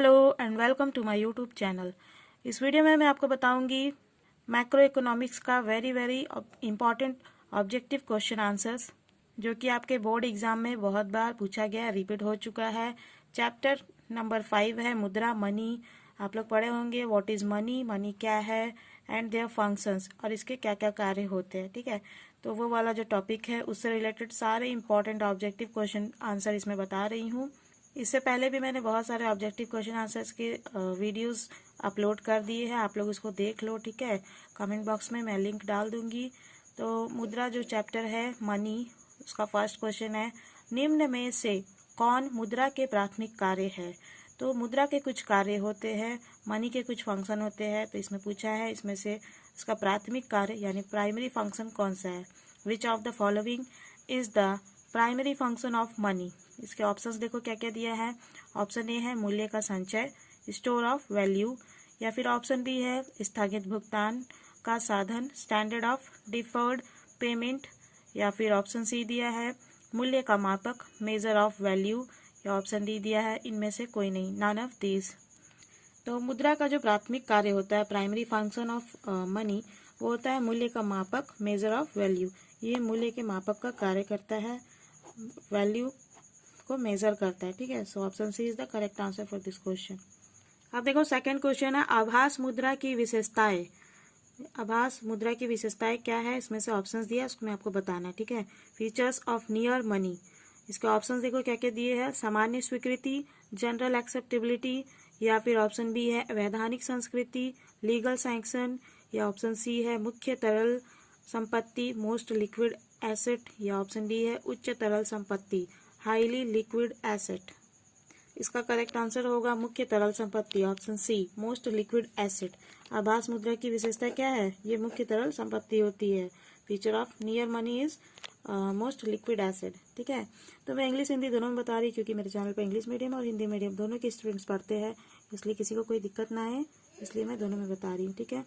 Hello and welcome to my YouTube channel. इस video में मैं आपको बताऊंगी मैक्रो इकोनॉमिक्स का very important objective question answers, जो कि आपके बोर्ड एग्जाम में बहुत बार पूछा गया, रिपीट हो चुका है। चैप्टर नंबर 5 है मुद्रा, मनी। आप लोग पढ़े होंगे व्हाट इज मनी, मनी क्या है एंड देयर फंक्शंस, और इसके क्या क्या कार्य होते हैं। ठीक है, तो वो वाला जो टॉपिक है उससे रिलेटेड सारे इंपॉर्टेंट ऑब्जेक्टिव क्वेश्चन आंसर इसमें बता रही हूँ। इससे पहले भी मैंने बहुत सारे ऑब्जेक्टिव क्वेश्चन आंसर्स के वीडियोस अपलोड कर दिए हैं, आप लोग उसको देख लो। ठीक है, कमेंट बॉक्स में मैं लिंक डाल दूंगी। तो मुद्रा जो चैप्टर है मनी, उसका फर्स्ट क्वेश्चन है निम्न में से कौन मुद्रा के प्राथमिक कार्य है। तो मुद्रा के कुछ कार्य होते हैं, मनी के कुछ फंक्शन होते हैं। तो इसमें पूछा है इसमें से इसका प्राथमिक कार्य यानी प्राइमरी फंक्शन कौन सा है। Which of the following is the primary function of money. इसके ऑप्शंस देखो क्या क्या दिया है। ऑप्शन ए है मूल्य का संचय, स्टोर ऑफ वैल्यू, या फिर ऑप्शन बी है स्थगित भुगतान का साधन, स्टैंडर्ड ऑफ डिफर्ड पेमेंट, या फिर ऑप्शन सी दिया है मूल्य का मापक, मेजर ऑफ वैल्यू, या ऑप्शन डी दिया है इनमें से कोई नहीं, नन ऑफ दिस। तो मुद्रा का जो प्राथमिक कार्य होता है, प्राइमरी फंक्शन ऑफ मनी, वो होता है मूल्य का मापक, मेजर ऑफ वैल्यू। ये मूल्य के मापक का कार्य करता है, वैल्यू को मेजर करता है। ठीक है, so option C is the correct answer for this question. अब देखो सेकंड क्वेश्चन है आभास मुद्रा की विशेषताएं। आभास मुद्रा की विशेषताएं क्या है, इसमें से ऑप्शंस दिया है, उसको मैं आपको बताना है। ठीक है, फीचर्स ऑफ नियर मनी, इसके ऑप्शंस देखो क्या क्या दिए हैं। सामान्य स्वीकृति, जनरल एक्सेप्टेबिलिटी, या फिर ऑप्शन बी है वैधानिक संस्कृति, लीगल सैंक्शन, या ऑप्शन सी है मुख्य तरल संपत्ति, मोस्ट लिक्विड एसेट, या ऑप्शन डी है उच्च तरल संपत्ति, हाईली लिक्विड एसेट। इसका करेक्ट आंसर होगा मुख्य तरल संपत्ति, option C most liquid asset. आभास मुद्रा की विशेषता क्या है, ये मुख्य तरल संपत्ति होती है। Feature of near money is most liquid asset. ठीक है, तो मैं इंग्लिश हिंदी दोनों में बता रही, क्योंकि मेरे चैनल पे इंग्लिश मीडियम और हिंदी मीडियम दोनों के स्टूडेंट्स पढ़ते हैं, इसलिए किसी को कोई दिक्कत ना आए, इसलिए मैं दोनों में बता रही हूँ। ठीक है,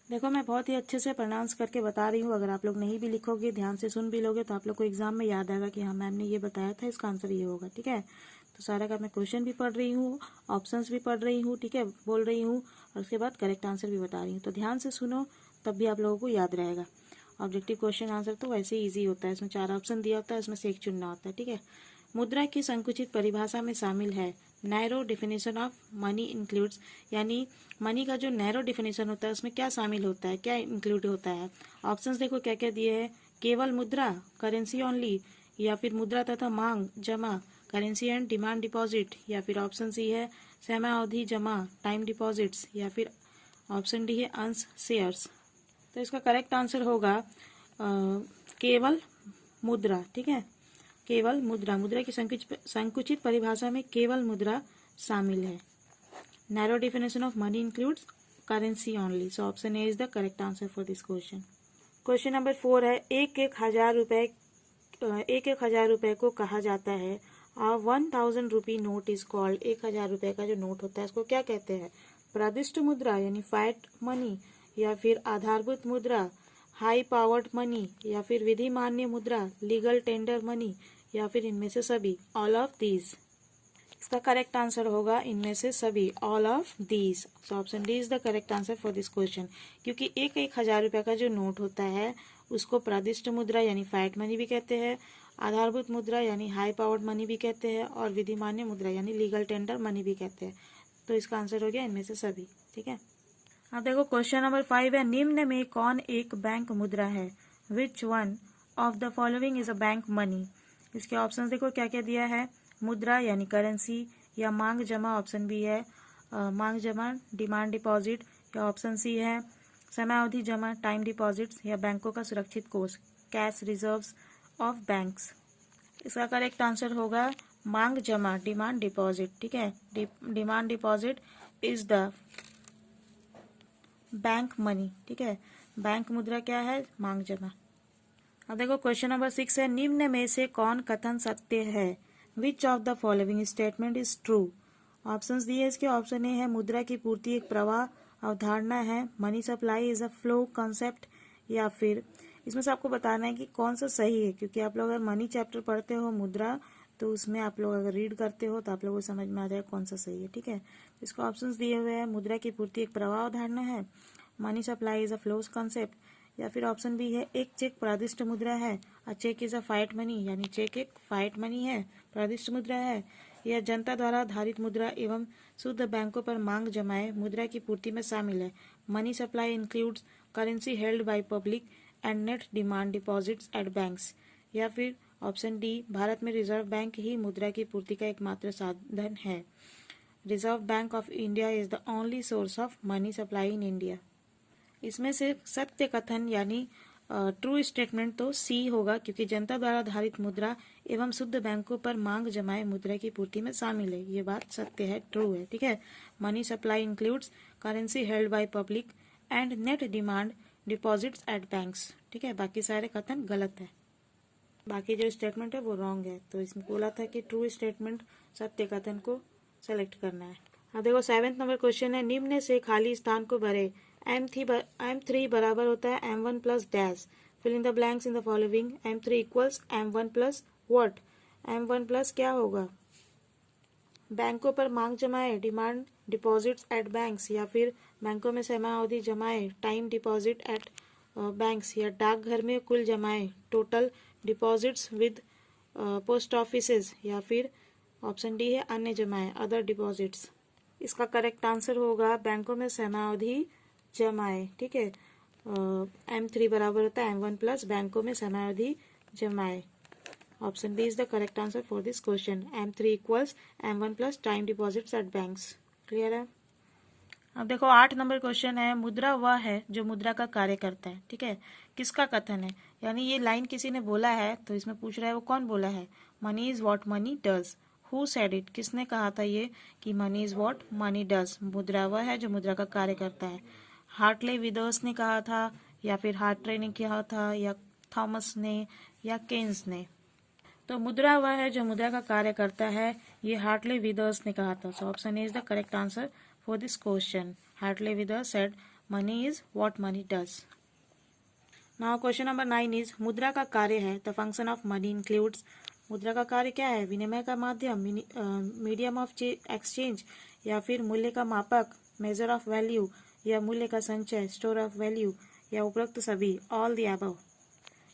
देखो मैं बहुत ही अच्छे से प्रोनाउंस करके बता रही हूँ। अगर आप लोग नहीं भी लिखोगे, ध्यान से सुन भी लोगे, तो आप लोग को एग्जाम में याद आएगा कि हाँ मैम ने ये बताया था, इसका आंसर ये होगा। ठीक है, तो सारा का मैं क्वेश्चन भी पढ़ रही हूँ, ऑप्शंस भी पढ़ रही हूँ, ठीक है, बोल रही हूँ, और उसके बाद करेक्ट आंसर भी बता रही हूँ। तो ध्यान से सुनो, तब भी आप लोगों को याद रहेगा। ऑब्जेक्टिव क्वेश्चन आंसर तो वैसे ही ईजी होता है, इसमें 4 ऑप्शन दिया होता है, उसमें से एक चुनना होता है। ठीक है, मुद्रा की संकुचित परिभाषा में शामिल है narrow definition of money includes, यानी मनी का जो नैरो डिफिनेशन होता है उसमें क्या शामिल होता है, क्या इंक्लूड होता है। ऑप्शंस देखो क्या क्या दिए हैं। केवल मुद्रा, करेंसी ओनली, या फिर मुद्रा तथा मांग जमा, करेंसी एंड डिमांड डिपॉजिट, या फिर ऑप्शन सी है समयावधि जमा, टाइम डिपॉजिट्स, या फिर ऑप्शन डी है अंश शेयर्स। तो इसका करेक्ट आंसर होगा केवल मुद्रा। ठीक है, केवल मुद्रा, मुद्रा की संकुचित परिभाषा में केवल मुद्रा शामिल है। Narrow definition of money includes currency only, so option A is the correct answer for this question. Question number 4 है एक हजार रुपए को कहा जाता है 1000 रुपी नोट इज कॉल्ड। 1000 रुपए का जो नोट होता है इसको क्या कहते हैं। प्रादिष्ट मुद्रा यानी फैट मनी, या फिर आधारभूत मुद्रा हाई पावर्ड मनी, या फिर विधि मान्य मुद्रा लीगल टेंडर मनी, या फिर इनमें से सभी, ऑल ऑफ दीज। इसका करेक्ट आंसर होगा इनमें से सभी, all of these. So option D is the correct answer for this question, क्योंकि 1000 रुपए का जो नोट होता है उसको प्रादिष्ट मुद्रा यानी फैट मनी भी कहते हैं, आधारभूत मुद्रा यानी हाई पावर्ड मनी भी कहते हैं, और विधि मान्य मुद्रा यानी लीगल टेंडर मनी भी कहते हैं। तो इसका आंसर हो गया इनमें से सभी। ठीक है, अब देखो क्वेश्चन नंबर 5 है निम्न में कौन एक बैंक मुद्रा है। Which one of the following is a bank money. इसके ऑप्शंस देखो क्या क्या दिया है। मुद्रा यानी करेंसी, या मांग जमा, ऑप्शन बी है मांग जमा डिमांड डिपॉजिट, या ऑप्शन सी है समयावधि जमा टाइम डिपॉजिट्स, या बैंकों का सुरक्षित कोष कैश रिजर्व्स ऑफ बैंक्स। इसका करेक्ट आंसर होगा मांग जमा डिमांड डिपॉजिट। ठीक है, demand deposit is the bank money. ठीक है, बैंक मुद्रा क्या है, मांग जमा। अब देखो क्वेश्चन नंबर 6 है निम्न में से कौन कथन सत्य है। Which of the following statement is true. Options दिए इसके। ऑप्शन ए है मुद्रा की पूर्ति एक प्रवाह अवधारणा है, money supply is a flow concept, या फिर इसमें से आपको बताना है कि कौन सा सही है, क्योंकि आप लोग अगर मनी चैप्टर पढ़ते हो मुद्रा, तो उसमें आप लोग अगर रीड करते हो तो आप लोगों को समझ में आ जाएगा कौन सा सही है, ठीक है। इसको ऑप्शंस दिए हुए हैं, मुद्रा की पूर्ति एक प्रवाह धारणा है, money supply is a flows concept, या फिर ऑप्शन बी है एक चेक प्रादिष्ट मुद्रा है, a cheque is a fiat money, यानी चेक एक फाइट मनी है, प्रादिष्ट मुद्रा है, यह जनता द्वारा धारित मुद्रा एवं शुद्ध बैंकों पर मांग जमाए मुद्रा की पूर्ति में शामिल है। Money supply includes currency held by public and net demand deposits at banks, या फिर ऑप्शन डी भारत में रिजर्व बैंक ही मुद्रा की पूर्ति का एकमात्र साधन है। Reserve bank of India is the only source of money supply in India. इसमें से सत्य कथन यानी ट्रू स्टेटमेंट तो सी होगा, क्योंकि जनता द्वारा धारित मुद्रा एवं शुद्ध बैंकों पर मांग जमाए मुद्रा की पूर्ति में शामिल है। ये बात सत्य है, ट्रू है, ठीक है। Money supply includes currency held by public and net demand deposits at banks, ठीक है। बाकी सारे कथन गलत है, बाकी जो स्टेटमेंट है वो रॉन्ग है। तो इसमें बोला था कि ट्रू स्टेटमेंट सत्य कथन को सेलेक्ट करना है। अब देखो 7th नंबर क्वेश्चन है, निम्न से खाली स्थान को भरे। M3 बराबर होता है M1 plus dash, fill in the blanks in the following. M3 equals M1 plus what? M1 plus क्या होगा? बैंकों पर मांग जमाए, डिमांड डिपॉजिट्स एट बैंक्स, या फिर बैंकों में समयावधि जमाए, टाइम डिपॉजिट एट बैंक्स, या डाकघर में कुल जमाए, total deposits with post offices, या फिर ऑप्शन डी है अन्य जमाए, अदर डिपॉजिट्स। इसका करेक्ट आंसर होगा बैंकों में समयावधि जमाए, ठीक है। M3 बराबर होता है M1 प्लस बैंकों में समयावधि जमाए। Option B is the correct answer for this question. M3 equals M1 plus time deposits at banks. Clear है? अब देखो 8 नंबर क्वेश्चन है, मुद्रा वह है जो मुद्रा का कार्य करता है, ठीक है। किसका कथन है? यानी ये लाइन किसी ने बोला है, तो इसमें पूछ रहा है वो कौन बोला है। Money is what money does. Who said it? किसने कहा था ये कि money is what money does, मुद्रा वह है जो मुद्रा का कार्य करता है। हार्टले विदर्स ने कहा था, या फिर हार्ट्रे ने कहा था, या थॉमस ने, या केन्स ने? तो मुद्रा वह है जो मुद्रा का कार्य करता है, ये हार्टले विदर्स ने कहा था। So option A is the correct answer for this question. Hartley withers said money is what money does. Now question number 9 is, मुद्रा का कार्य है, the function of money includes. मुद्रा का कार्य क्या है? विनिमय का माध्यम, मीडियम ऑफ एक्सचेंज, या फिर मूल्य का मापक, मेजर ऑफ वैल्यू, या मूल्य का संचय, स्टोर ऑफ वैल्यू, या उपरोक्त सभी, ऑल द अबव।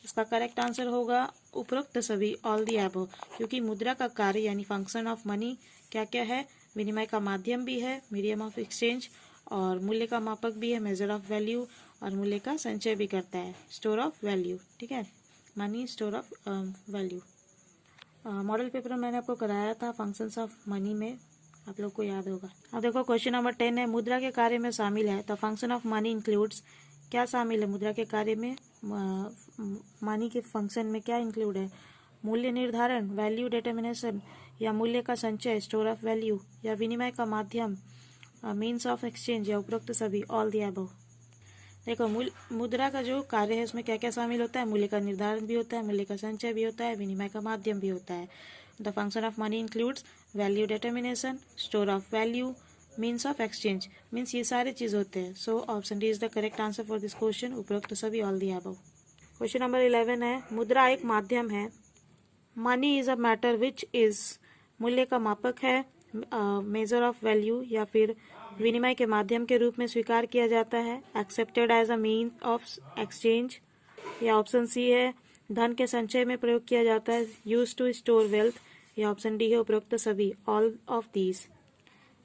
इसका करेक्ट आंसर होगा उपरोक्त सभी, ऑल द अबव, क्योंकि मुद्रा का कार्य यानी फंक्शन ऑफ मनी क्या क्या है? विनिमय का माध्यम भी है, मीडियम ऑफ एक्सचेंज, और मूल्य का मापक भी है, मेजर ऑफ वैल्यू, और मूल्य का संचय भी करता है, स्टोर ऑफ वैल्यू, ठीक है। Money store of value. Model paper में मैंने आपको कराया था फंक्शंस ऑफ मनी में, आप लोग को याद होगा। अब देखो क्वेश्चन नंबर 10 है, मुद्रा के कार्य में शामिल है, the function of money includes. क्या शामिल है मुद्रा के कार्य में? मनी के फंक्शन में क्या इंक्लूड है? मूल्य निर्धारण, वैल्यू डिटर्मिनेशन, या मूल्य का संचय, स्टोर ऑफ वैल्यू, या विनिमय का माध्यम, मीन्स ऑफ एक्सचेंज, या उपरोक्त सभी, ऑल द अबव। देखो मुद्रा का जो कार्य है उसमें क्या क्या शामिल होता है? मूल्य का निर्धारण भी होता है, मूल्य का संचय भी होता है, विनिमय का माध्यम भी होता है। The function of money includes value determination, store of value, means of exchange, means ये सारे चीज होते हैं। So option D is the correct answer for this question, उपरोक्त सभी, all the above. Question number 11 है, मुद्रा एक माध्यम है, money is a matter which is, मूल्य का मापक है, मेजर ऑफ वैल्यू, या फिर विनिमय के माध्यम के रूप में स्वीकार किया जाता है, accepted as a mean of exchange, या ऑप्शन सी है धन के संचय में प्रयोग किया जाता है, यूज टू स्टोर वेल्थ, या ऑप्शन डी है उपरोक्त सभी, ऑल ऑफ दीज।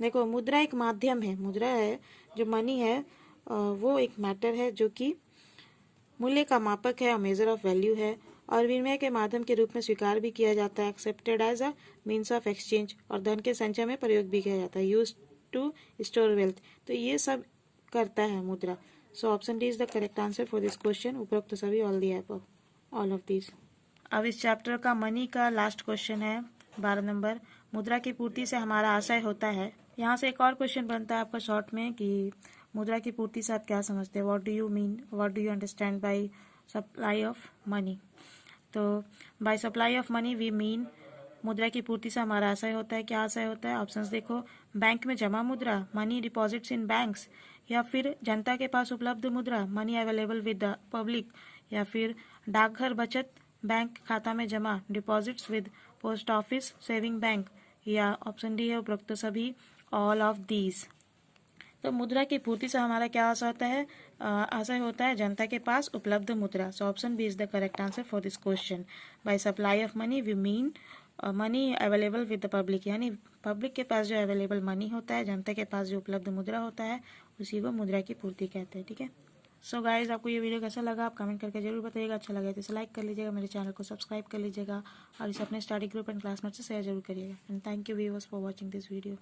देखो मुद्रा एक माध्यम है, मुद्रा है जो मनी है वो एक मैटर है जो कि मूल्य का मापक है और मेजर ऑफ वैल्यू है, और विनिमय के माध्यम के रूप में स्वीकार भी किया जाता है, accepted as a means of exchange, और धन के संचय में प्रयोग भी किया जाता है, यूज टू स्टोर वेल्थ। तो ये सब करता है मुद्रा। So option D is the correct answer for this question, उपरोक्त सभी, all the above, all of this. अब इस चैप्टर का मनी का लास्ट क्वेश्चन है 12 नंबर, मुद्रा की पूर्ति से हमारा आशय होता है। यहाँ से एक और क्वेश्चन बनता है आपका शॉर्ट में कि मुद्रा की पूर्ति से आप क्या समझते हैं, what do you mean, what do you understand by supply of money. तो by supply of money we mean, मुद्रा की पूर्ति से हमारा आशय होता है, क्या आशय होता है? ऑप्शंस देखो, बैंक में जमा मुद्रा, मनी डिपॉजिट्स इन बैंक्स, या फिर जनता के पास उपलब्ध मुद्रा, money available with the public, या फिर डाकघर बचत बैंक खाता में जमा, deposits with post office, saving bank, या ऑप्शन डी है उपरोक्त सभी, ऑल ऑफ दीज। तो मुद्रा की पूर्ति से हमारा क्या आशय होता है? आशय होता है जनता के पास उपलब्ध मुद्रा। So option B is the correct answer for this question. By supply of money we mean money available with the public, यानी पब्लिक के पास जो अवेलेबल मनी होता है, जनता के पास जो उपलब्ध मुद्रा होता है, उसी को मुद्रा की पूर्ति कहते हैं। ठीक है। सो गाइज, आपको ये वीडियो कैसा लगा आप कमेंट करके जरूर बताइएगा। अच्छा लगे तो इसे लाइक कर लीजिएगा, मेरे चैनल को सब्सक्राइब कर लीजिएगा और इसे अपने स्टडी ग्रुप एंड क्लासमेट से शेयर जरूर करिएगा। And thank you viewers for watching this video.